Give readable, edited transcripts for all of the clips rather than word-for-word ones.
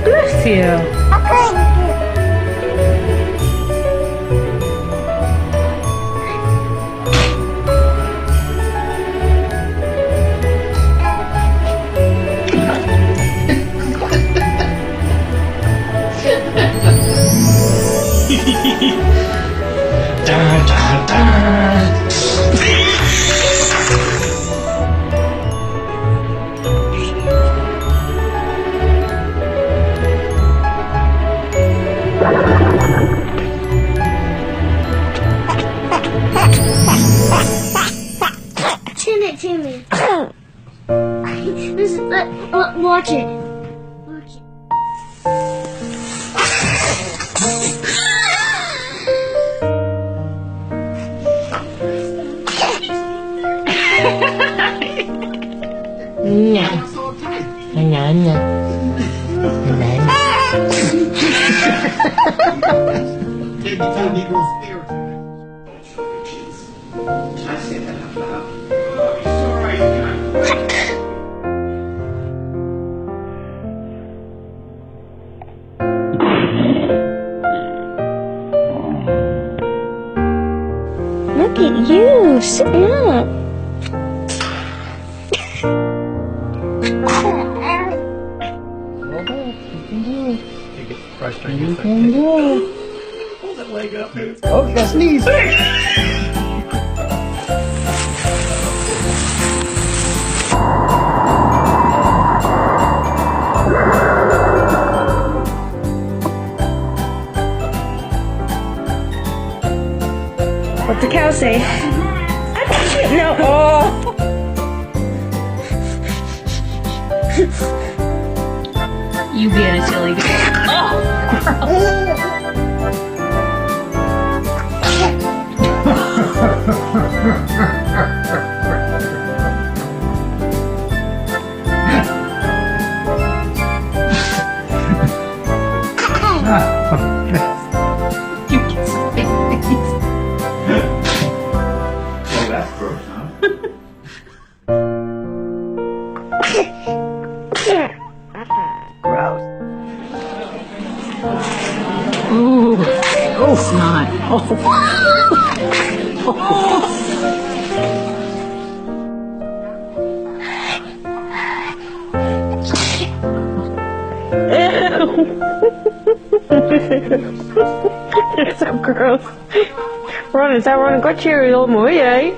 Bless you. Da, da, da. Chin it to me. This is, watch it. Watch it. Nya. Nya, nya. Look at you, sit up. You can do it. Hold that leg up. Oh, you got sneeze. What's the cow say? No. Oh. You being a silly girl. You get some babies. Oh, that's gross, huh? Gross. Ooh. Oh, snot. It's so gross. Ron, sao Ron có cherry lỗ mũi vậy?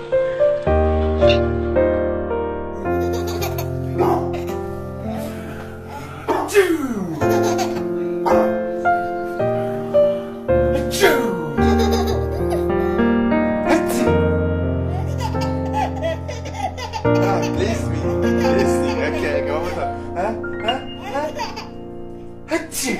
Bless me. Okay, go with it. Huh? Achoo.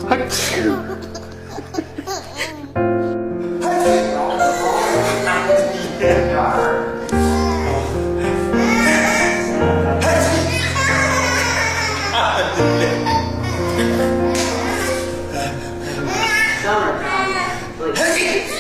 Achoo. Summertime. Please.